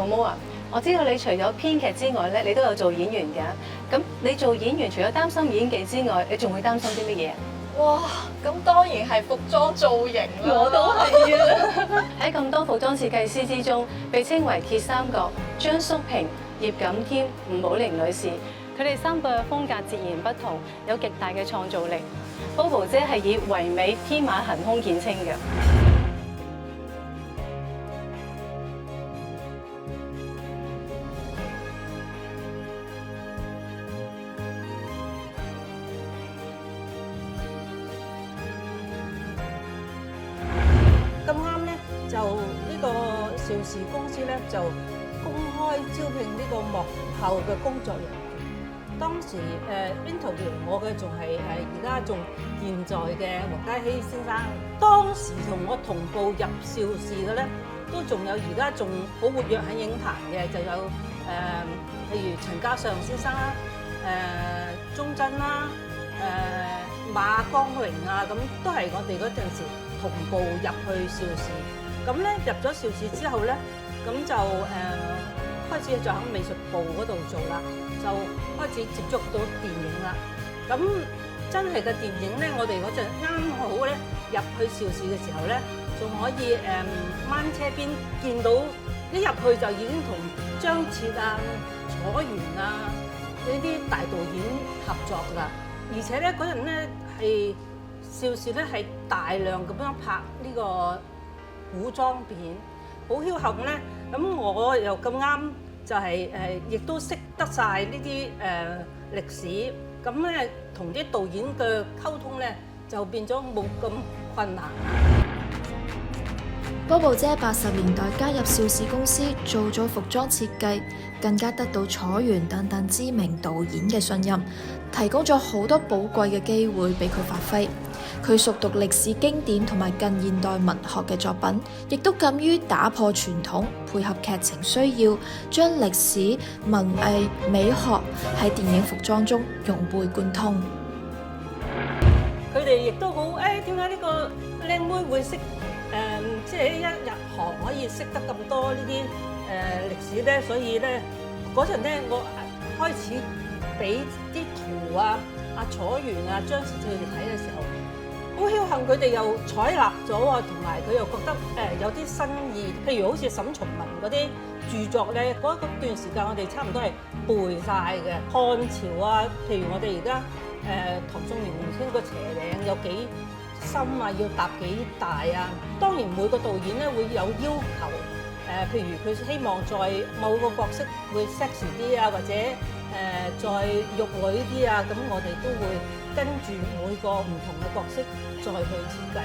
毛毛啊，我知道你除咗編劇之外咧，你都有做演員㗎。咁你做演員除咗擔心演技之外，你仲會擔心啲乜嘢啊？哇，咁當然係服裝造型啦。我都係啊！喺咁多服裝設計師之中，被稱為鐵三角張淑平、葉錦添、吳寶玲女士，佢哋三個嘅風格截然不同，有極大嘅創造力。Bobo 姐係以唯美天馬行空見稱嘅。咁啱咧，就呢個邵氏公司咧就公開招聘呢個幕後嘅工作人員。當時interview 我嘅仲係而家仲健在嘅黃嘉熙先生。當時同我同步入邵氏嘅咧，都仲有而家仲好活躍喺影壇嘅，就有譬如陳嘉上先生啦、鐘珍啦、馬光榮啊，咁都係我哋嗰陣時同步入去邵氏。咁咧入咗邵氏之後咧，咁就開始就喺美術部嗰度做啦，就開始接觸到電影啦。咁真係嘅電影咧，我哋嗰陣啱好咧入去邵氏嘅時候咧，仲可以掹車邊見到，一入去就已經同張徹啊、楚原啊呢啲大導演合作㗎。而且咧嗰陣咧係邵氏咧係大量咁樣拍呢個古裝片，好僥倖咧。咁我又咁啱就係亦都識得晒呢啲歷史，咁咧同啲導演嘅溝通咧就變咗冇咁困難。Bobo 姐80年代加入邵氏公司做咗服裝設計，更加得到楚原等等知名導演嘅信任，提供咗好多寶貴嘅機會俾佢發揮。佢熟讀歷史經典同埋近現代文學嘅作品，亦都敢於打破傳統，配合劇情需要，將歷史、文藝、美學喺電影服裝中融會貫通。佢哋亦都好點解呢個靚妹會識即係一入行可以識得咁多呢啲歷史咧？所以咧嗰陣咧，我開始俾啲圖啊、阿楚原啊、張徹佢哋睇嘅時候，好僥倖佢哋又採納咗啊，同埋佢又覺得有啲新意。譬如好似沈從文嗰啲著作咧，嗰段時間我哋差唔多係背晒嘅。漢朝啊，譬如我哋而家唐宋元明清個斜嶺有幾深啊，要搭幾大啊。當然每個導演咧會有要求，譬如佢希望在某個角色會 sexy 啲啊，或者再玉女啲啊，咁我哋都會跟住每個唔同嘅角色再去設計。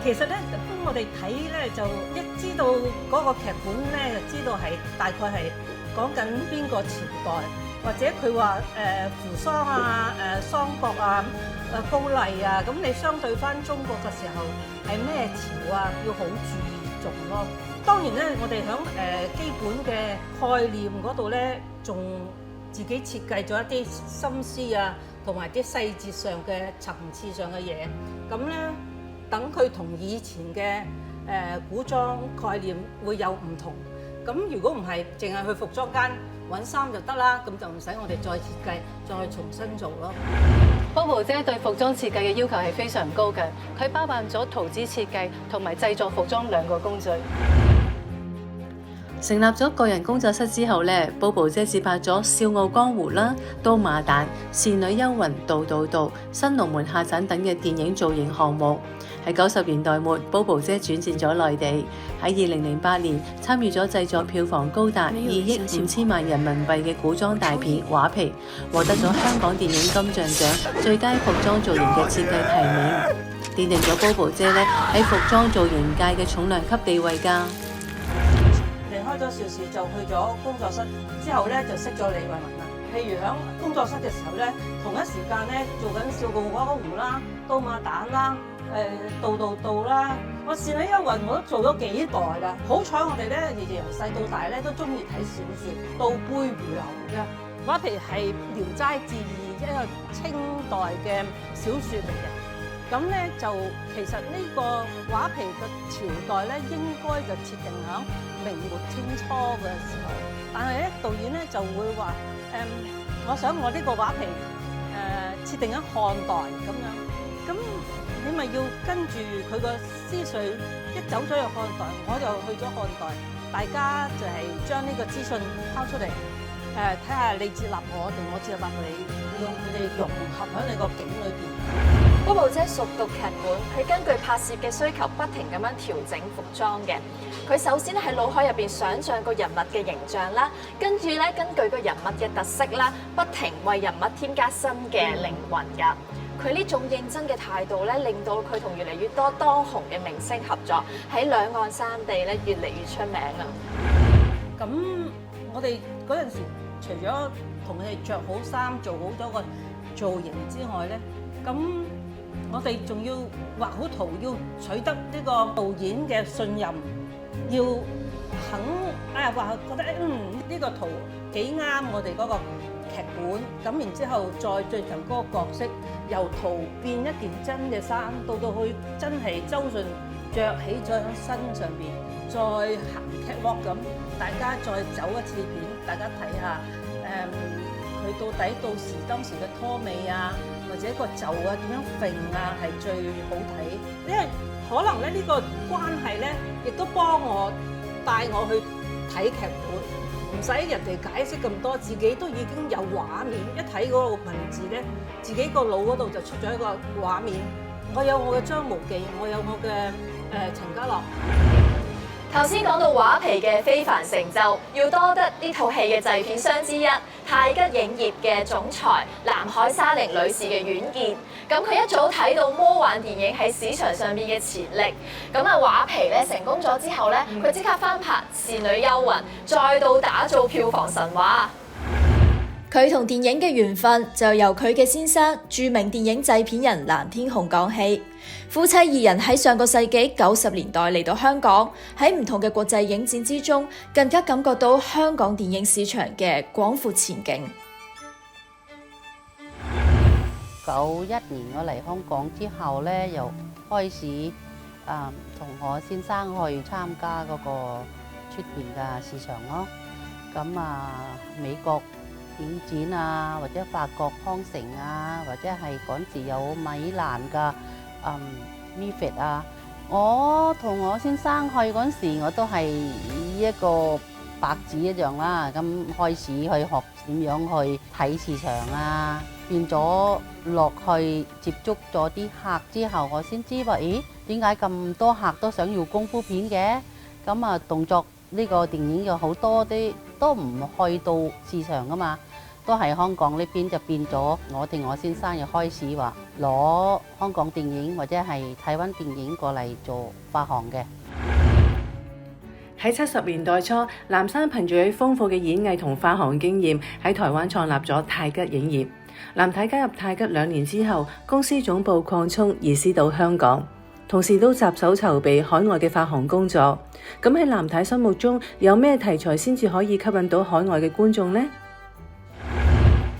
其實咧，當我哋睇咧，就一知道嗰個劇本咧，就知道係大概係講緊邊個朝代，或者佢話扶桑啊、桑國啊、高麗啊，咁你相對翻中國嘅時候係咩朝啊，要好注意重咯。當然咧，我哋喺基本嘅概念嗰度咧，仲自己設計咗一啲心思啊，同埋啲細節上嘅層次上嘅嘢。咁咧，等佢同以前嘅古裝概念會有唔同。咁如果唔係，淨係去服裝間揾衫就得啦，咁就唔使我哋再設計，再重新做咯。Bobo 姐對服裝設計嘅要求係非常高嘅，佢包辦咗圖紙設計同埋製作服裝兩個工序。成立咗個人工作室之後咧，Bobo 姐接拍咗《笑傲江湖》啦、《刀馬旦》、《倩女幽魂》、《道道道》、《新龍門客棧》等嘅電影造型項目。喺90年代末，Bobo 姐轉戰咗內地，喺2008年參與咗製作票房高達2億5千萬人民幣嘅古裝大片《畫皮》，獲得咗香港電影金像獎最佳服裝造型嘅設計提名，奠定咗 Bobo 姐咧喺服裝造型界嘅重量級地位㗎。離開咗邵氏就去咗工作室，之後咧就識咗李慧文啦。譬如喺工作室嘅時候咧，同一時間咧做緊《笑傲江湖》啦、《刀馬旦》啦、道道道啦，我《倩女幽魂》我都做咗幾代啦。好彩我哋咧，由細到大咧都中意睇小説，倒背如流嘅。畫皮係《聊齋志異》一個清代嘅小説嚟嘅。咁咧就其實呢個畫皮嘅朝代咧，應該就設定喺明末清初嘅時候，但係咧導演咧就會話我想我呢個畫皮設定喺漢代咁樣，咁你咪要跟住佢個思緒一走咗去漢代，我就去咗漢代，大家就係將呢個資訊拋出嚟，睇下你接納我定我接納你，用佢哋融合喺你個景裏邊。Bobo 姐熟讀劇本，佢根據拍攝嘅需求，不停咁樣調整服裝嘅。佢首先喺腦海入邊想像個人物嘅形象啦，跟住咧根據個人物嘅特色啦，不停為人物添加新嘅靈魂㗎。佢呢種認真嘅態度咧，令到佢同越嚟越多當紅嘅明星合作，喺兩岸三地咧越嚟越出名啊！咁我哋嗰陣時，除咗同佢哋着好衫、做好咗個造型之外咧，咁我哋仲要畫好圖，要取得呢個導演嘅信任，要肯話覺得呢個圖幾啱我哋嗰個劇本，咁然之後再最近嗰個角色由圖變一件真嘅衫，到去真係周迅着起咗喺身上邊，再行 catwalk 咁，大家再走一次片，大家睇下佢到底到時當時嘅拖尾啊，或者個袖啊點樣揈啊，係最好睇。因為可能咧呢個關係咧，亦都幫我帶我去睇劇本，唔使人哋解釋咁多，自己都已經有畫面。一睇嗰個文字咧，自己個腦嗰度就出咗一個畫面。我有我嘅張無忌，我有我嘅陳家樂。頭先講到畫皮嘅非凡成就，要多得呢套戲嘅製片商之一太吉影業嘅總裁南海沙玲女士嘅遠見。咁佢一早睇到魔幻電影喺市場上面嘅潛力，咁畫皮咧成功咗之後咧，佢即刻翻拍《倩女幽魂》，再度打造票房神話。佢同電影嘅緣分就由佢嘅先生著名電影製片人藍天鴻講起。夫妻二人喺上個世紀90年代嚟到香港，喺唔同嘅國際影展之中，更加感覺到香港電影市場嘅廣闊前景。91年我嚟香港之後咧，又開始同我先生去參加嗰個出邊嘅市場咯。咁美國影展啊，或者法國康城啊，或者係嗰時有米蘭嘅MIFID 啊，我同我先生去嗰時，我都係一個白紙一樣啦。咁開始去學點樣去睇市場啊，變咗落去接觸咗啲客之後，我先知話，咦，點解咁多客都想要功夫片嘅？咁動作呢個電影有好多啲都唔去到市場噶嘛，都係香港呢邊就變咗，我同我先生又開始話攞香港電影或者係台灣電影過嚟做發行嘅。喺70年代初，藍生憑住佢豐富嘅演藝同發行經驗，喺台灣創立咗太吉影業。藍太加入太吉2年之後，公司總部擴充移師到香港，同時都插手籌備海外嘅發行工作。咁喺藍太心目中，有咩題材先至可以吸引到海外嘅觀眾呢？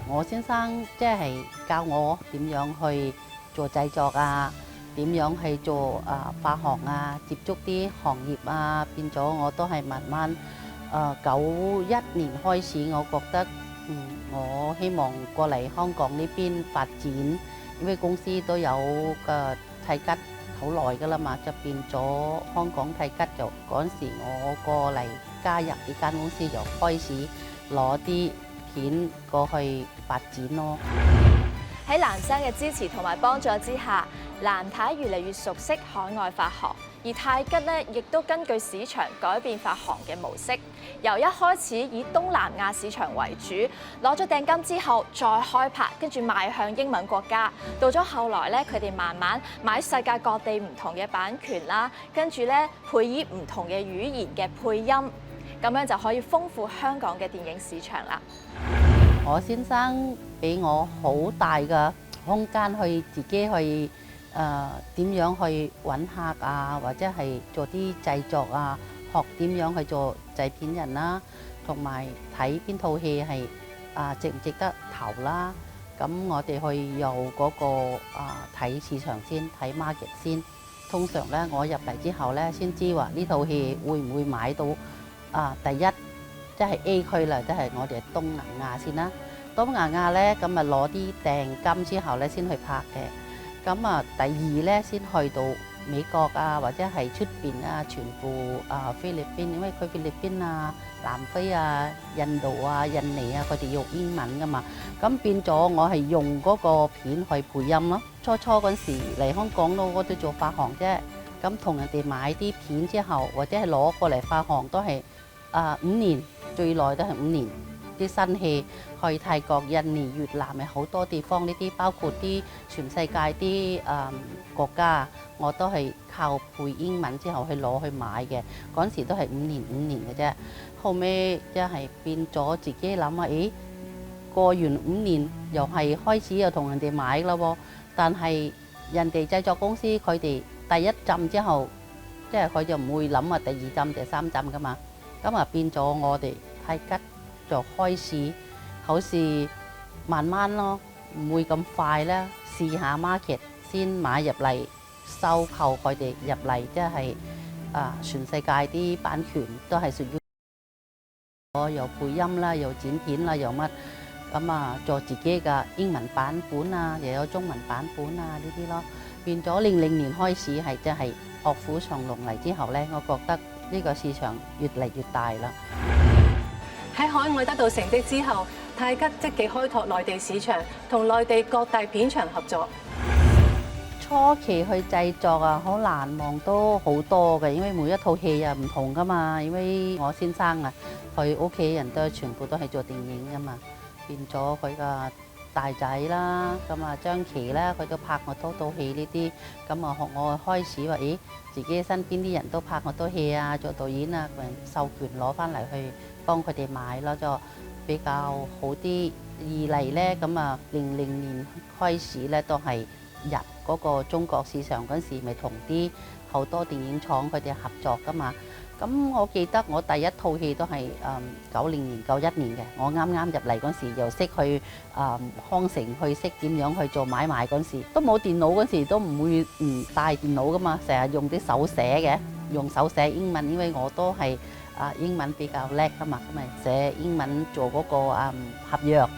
我先生即係教我點樣去做製作啊，點樣去做發行啊，接觸啲行業啊，變咗我都係慢慢91年開始，我覺得我希望過嚟香港呢邊發展，因為公司都有個太吉好耐㗎啦嘛，就變咗香港太吉就嗰陣時我過嚟加入呢間公司就開始攞啲片過去發展咯。喺藍生嘅支持同埋幫助之下，藍太越嚟越熟悉海外發行，而太吉咧亦都根據市場改變發行嘅模式，由一開始以東南亞市場為主，攞咗訂金之後再開拍，跟住邁向英文國家。到咗後來咧，佢哋慢慢買世界各地唔同嘅版權啦，跟住咧配以唔同嘅語言嘅配音，咁樣就可以豐富香港嘅電影市場啦。我先生俾我好大嘅空間去自己去點樣去揾客啊，或者係做啲製作啊，學點樣去做製片人啦，同埋睇邊套戲係值唔值得投啦，咁我哋去由嗰個睇市場先，睇 market 先。通常咧，我入嚟之後咧，先知話呢套戲會唔會買到第一，即係 A 區啦，即係我哋東南亞先啦。東南亞咧，咁啊攞啲訂金之後咧，先去拍嘅。咁啊，第二咧先去到美國啊，或者係出邊啊，全部菲律賓，因為佢菲律賓啊、南非啊、印度啊、印尼啊，佢哋用英文噶嘛，咁變咗我係用嗰個片去配音咯。初嗰陣時嚟香港咯，我都做發行啫，咁同人哋買啲片之後，或者係攞過嚟發行都係5年，最耐都係5年。啲新戲去泰國、印尼、越南係好多地方，呢啲包括啲全世界啲國家，我都係靠配英文之後去攞去買嘅。嗰陣時都係5年嘅啫。後尾即係變咗自己諗下，咦，過完5年又係開始又同人哋買啦喎。但係人哋製作公司佢哋第一浸之後，即係佢就唔會諗話第二浸、第三浸噶嘛。咁啊變咗我哋太急。就開始好似慢慢咯，唔會咁快啦。試下 market 先買入嚟，收購佢哋入嚟，即係全世界啲版權都係屬於我，又配音啦，又剪片啦，又乜咁啊，做自己嘅英文版本啊，又有中文版本啊呢啲咯。變咗00年開始係即係臥虎藏龍嚟之後咧，我覺得呢個市場越嚟越大啦。喺海外得到成績之後，太吉積極開拓內地市場，同內地各大片場合作。初期去製作啊，好難忘都好多嘅，因為每一套戲又唔同噶嘛。因為我先生啊，佢屋企人都全部都係做電影噶嘛，變咗佢個大仔啦，咁啊張琪啦，佢都拍我多套戲呢啲，咁啊學我開始話，咦，自己身邊啲人都拍我多戲啊，做導演啊，授權攞翻嚟去幫佢哋買咯，就比較好啲。二嚟咧，咁啊00年開始咧都係入嗰個中國市場嗰陣時，咪同啲好多電影廠佢哋合作噶嘛。咁我記得我第一套戲都係90年、91年嘅，我啱啱入嚟嗰時又識去康城去識點樣去做買賣嗰時，都冇電腦嗰時都唔會帶電腦噶嘛，成日用啲手寫嘅，用手寫英文，因為我都係英文比較叻噶嘛，咁咪寫英文做嗰個合約。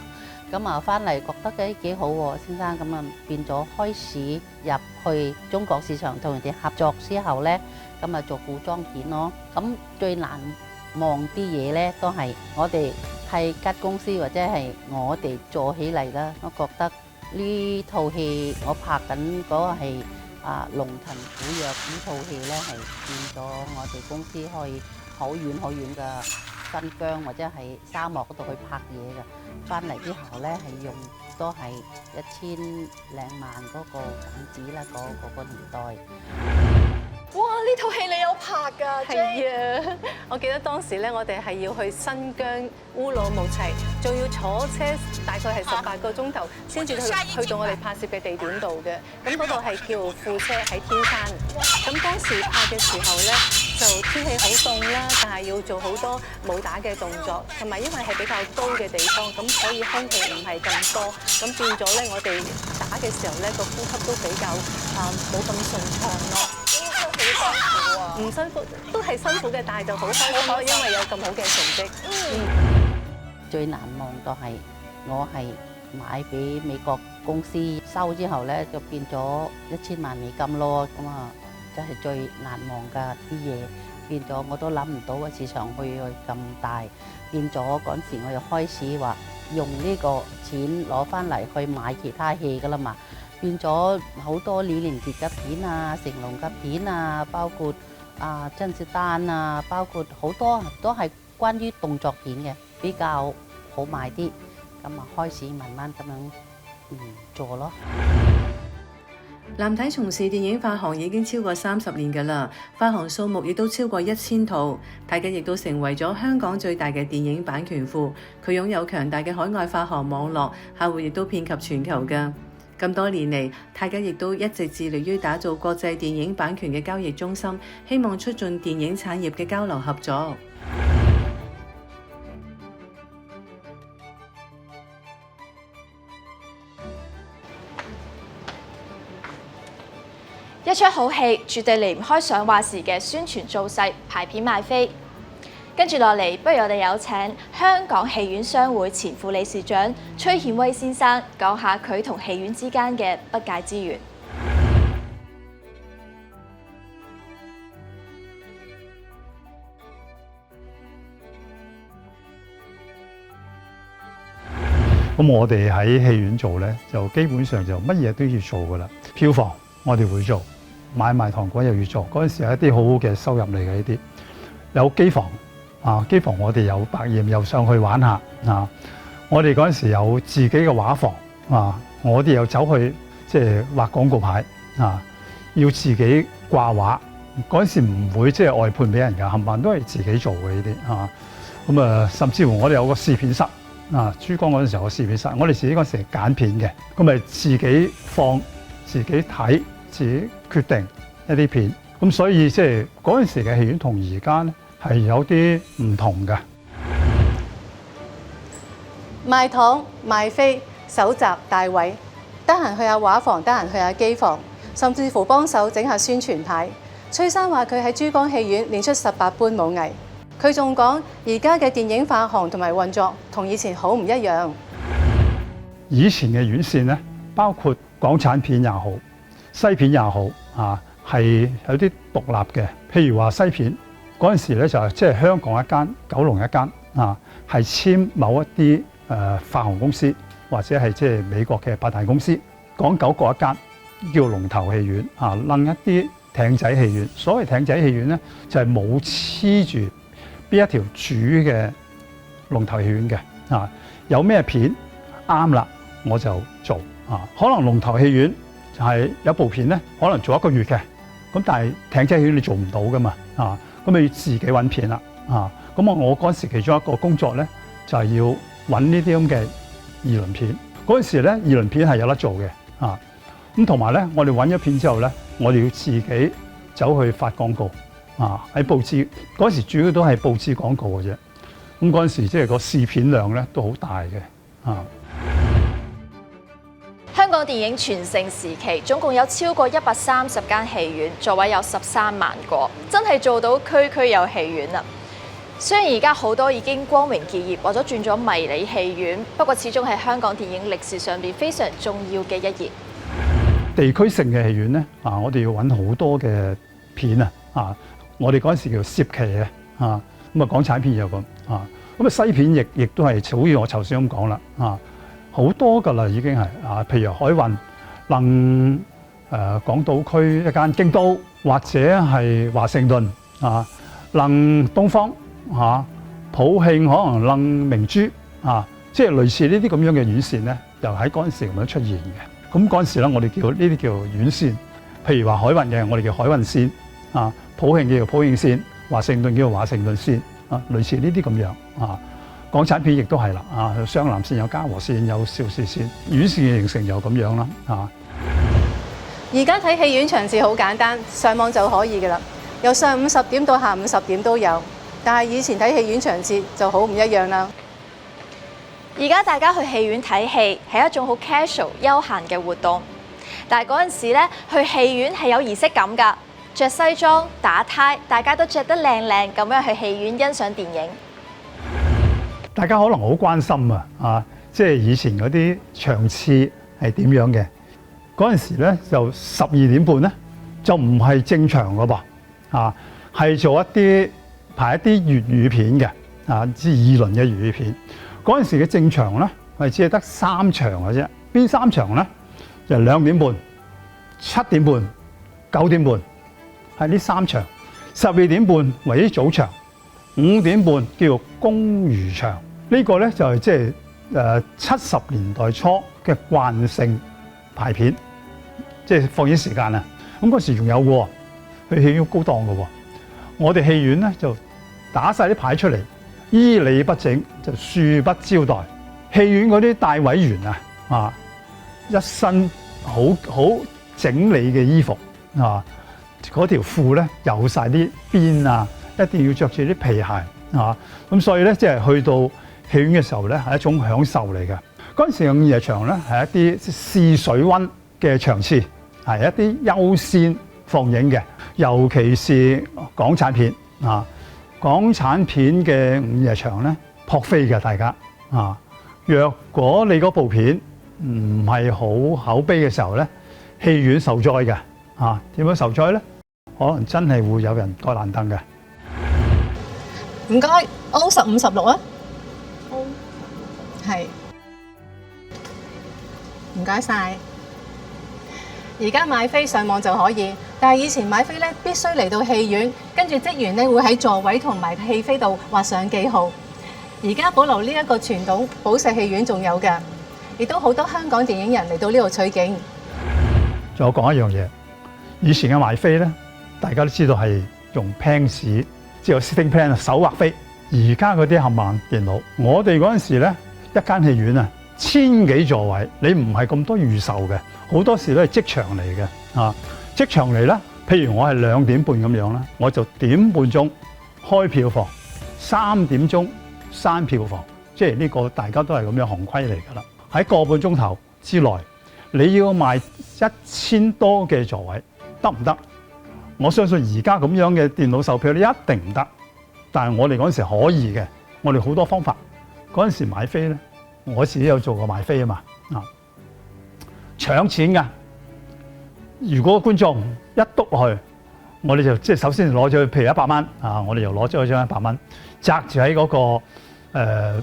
咁啊翻嚟覺得幾好喎，先生，咁啊變咗開始入去中國市場同人哋合作之後咧，咁啊做古裝片咯。咁最難忘啲嘢咧，都係我哋係吉公司或者係我哋做起嚟啦。我覺得呢套戲我拍緊嗰個係龍騰虎躍呢套戲咧，係變咗我哋公司可以好遠好遠嘅新疆或者係沙漠嗰度去拍嘢嘅。翻嚟之後咧，係用都係1000零萬嗰個港紙啦，嗰個年代。哇！呢套戲你有拍㗎？係啊，我記得當時咧，我哋係要去新疆烏魯木齊，仲要坐車大概係18個鐘頭先至去到我哋拍攝嘅地點度嘅。咁嗰度係叫富車喺天山。咁當時拍嘅時候咧，就天氣好凍啦，但係要做好多武打嘅動作，同埋因為係比較高嘅地方，咁所以空氣唔係咁多，咁變咗咧，我哋打嘅時候咧，個呼吸都比較冇咁順暢咯。好辛苦啊！唔辛苦都係辛苦嘅，但係就好開心咯，因為有咁好嘅成績。最難忘就係我係買俾美國公司收之後咧，就變咗1000萬美金咯。咁啊，真係最難忘嘅啲嘢，變咗我都諗唔到個市場去咁大。變咗嗰陣時，我又開始話用呢個錢攞翻嚟去買其他戲噶啦嘛。變咗好多李連杰嘅片啊、成龍嘅片啊，包括甄子丹啊，包括好多都係關於動作片嘅，比較好賣啲。咁啊，開始慢慢咁樣做咯。藍太從事電影發行已經超過30年㗎啦，發行數目亦都超過1000套。太吉亦都成為咗香港最大嘅電影版權庫，佢擁有強大嘅海外發行網絡，客戶亦都遍及全球㗎。咁多年嚟，太吉亦都一直致力於打造國際電影版權嘅交易中心，希望促進電影產業嘅交流合作。一出好戲絕對離唔開上畫時嘅宣傳造勢、排片賣飛。跟住落嚟，不如我哋有請香港戲院商會前副理事長崔顯威先生講下佢同戲院之間嘅不解之緣。咁我哋喺戲院做咧，就基本上就乜嘢都要做噶啦。票房我哋會做，買賣糖果又要做。嗰陣時係一啲好好嘅收入嚟嘅呢啲。有機房啊，機房我哋有百厭又上去玩下啊。我哋嗰陣時有自己嘅畫房啊，我哋又走去即係畫廣告牌啊，要自己掛畫。嗰陣時唔會即係外判俾人㗎，冚唪唥都係自己做嘅呢啲啊。咁啊，甚至乎我哋有個試片室。啊！珠江嗰陣時候個試片室，我哋自己嗰陣時係揀片嘅，咁咪自己放、自己睇、自己決定一啲片。咁所以即係嗰陣時嘅戲院同而家咧係有啲唔同嘅。賣糖賣飛，搜集大位，得閒去下畫房，得閒去下機房，甚至乎幫手整下宣傳牌。崔生話佢喺珠江戲院練出18般武藝。佢仲講，而家嘅電影發行同埋運作同以前好唔一樣。以前嘅院線咧，包括港產片也好，西片也好，啊，係有啲獨立嘅。譬如話西片嗰陣時咧，就係即係香港一間、九龍一間，啊，係簽某一啲發行公司，或者係即係美國嘅8大公司，港九各一間，叫龍頭戲院，啊，另一啲艇仔戲院。所謂艇仔戲院咧，就係冇黐住邊一條主嘅龍頭戲院嘅啊，有咩片啱啦，我就做啊。可能龍頭戲院就係有部片咧，可能做1個月嘅，咁但係艇仔戲院你做唔到噶嘛啊，咁你要自己揾片啦啊。咁我嗰時其中一個工作咧，就係要揾呢啲咁嘅二輪片。嗰陣時咧，二輪片係有得做嘅啊。咁同埋咧，我哋揾咗片之後咧，我哋要自己走去發廣告。啊！喺報紙嗰時主要都係報紙廣告嘅啫。咁嗰陣時即係個試片量咧都好大嘅啊。香港電影全盛時期，總共有超過130間戲院，座位有13萬個，真係做到區區有戲院啦。雖然而家好多已經光榮結業或者轉咗迷你戲院，不過始終係香港電影歷史上邊非常重要嘅一頁。地區性嘅戲院咧啊，我哋要揾好多嘅片啊。我哋嗰陣時叫攝期嘅啊，咁啊港產片又咁啊，咁啊西片亦都係好似我頭先咁講啦啊，好多㗎啦已經係啊，譬如海運、能港島區一間京都，或者係華盛頓啊，能東方啊，普慶可能能明珠啊，即係類似呢啲咁樣嘅院線咧，就喺嗰陣時咁樣出現嘅。咁嗰陣時咧，我哋叫呢啲叫院線，譬如話海運嘅，我哋叫海運線啊。普慶叫做普慶線，華盛頓叫做華盛頓線啊，類似呢啲咁樣啊。港產片亦都係啦啊，有湘南線、有嘉禾線、有邵氏線，院線嘅形成就咁樣啦啊。而家睇戲院場次好簡單，上網就可以㗎啦。由上午10點到下午10點都有，但係以前睇戲院場次就好唔一樣啦。而家大家去戲院睇戲係一種好 casual 休閒嘅活動，但係嗰陣時咧去戲院係有儀式感㗎。着西裝打呔，大家都着得靚靚咁樣去戲院欣賞電影。大家可能好關心啊，即係以前嗰啲場次係點樣嘅？嗰陣時咧就12點半咧就唔係正場㗎噃啊，係做一啲排一啲粵語片嘅啊，即係2輪嘅粵語片。嗰陣時嘅正場咧係只係得3場嘅啫。邊3場咧？就2點半、7點半、9點半。係呢3場，12點半為之早場，5點半叫做公餘場。呢個咧就係即係70年代初嘅慣性排片，即係放映時間啊。咁嗰時仲有喎，去戲院高檔嘅喎。我哋戲院咧就打晒啲牌出嚟，依理不整就恕不招待。戲院嗰啲帶位員啊，一身好整理嘅衣服啊。嗰條褲咧有晒啲邊啊，一定要着住啲皮鞋啊！咁所以咧，即係去到戲院嘅時候咧，係一種享受嚟嘅。嗰陣時嘅午夜場咧係一啲試水溫嘅場次，係一啲優先放映嘅，尤其是港產片啊。港產片嘅午夜場咧撲飛嘅，大家啊。若果你嗰部片唔係好口碑嘅時候咧，戲院受災嘅啊。點樣受災咧？可能真係會有人蓋爛燈嘅。唔該，O1516啊。係。唔該晒。而家買飛上網就可以，但係以前買飛咧必須嚟到戲院，跟住職員咧會喺座位同埋戲飛度畫上記號。而家保留呢一個傳統，寶石戲院仲有㗎，亦都好多香港電影人嚟到呢度取景。仲有講一樣嘢，以前嘅買飛咧，大家都知道係用 pen 紙，即係 sitting plan 手畫飛。而家嗰啲冚唪唥電腦，我哋嗰陣時咧，一間戲院啊，1000幾座位，你唔係咁多預售嘅，好多時都係即場嚟嘅啊！即場嚟啦，譬如我係2點半咁樣啦，我就點半鐘開票房，3點鐘閂票房，即係呢個大家都係咁樣行規嚟㗎啦。喺個半鐘頭之內，你要賣1000多嘅座位，得唔得？我相信而家咁樣嘅電腦售票咧，一定唔得。但係我哋嗰陣時可以嘅，我哋好多方法。嗰陣時買飛咧，我自己有做過買飛啊嘛，啊搶錢㗎。如果觀眾一篤落去，我哋就即係首先攞咗，譬如100蚊啊，我哋又攞咗張100蚊，擲住喺嗰個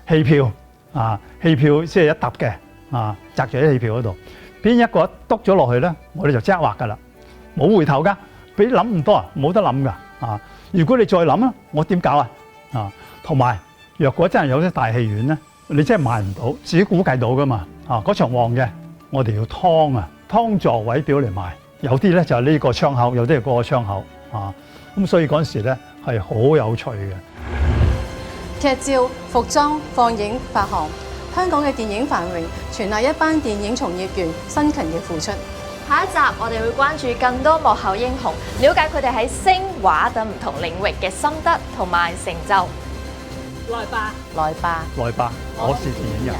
戲票啊，戲票即係一沓嘅啊，擲住喺戲票嗰度。邊一個篤咗落去咧，我哋就即刻畫㗎啦，冇回頭㗎。俾你諗唔多啊，冇得諗㗎啊！如果你再諗啊，我點搞啊？啊，同埋若果真係有啲大戲院咧，你真係賣唔到，自己估計到㗎嘛啊！嗰場旺嘅，我哋要劏啊，劏座位表嚟賣。有啲咧就係呢個窗口，有啲係嗰個窗口啊。咁所以嗰陣時咧係好有趣嘅。劇照、服裝、放映、發行，香港嘅電影繁榮，全賴一班電影從業員辛勤嘅付出。下一集我哋會關注更多幕後英雄，了解佢哋喺聲畫等唔同領域嘅心得同埋成就。來吧，來吧，來吧，我是電影人。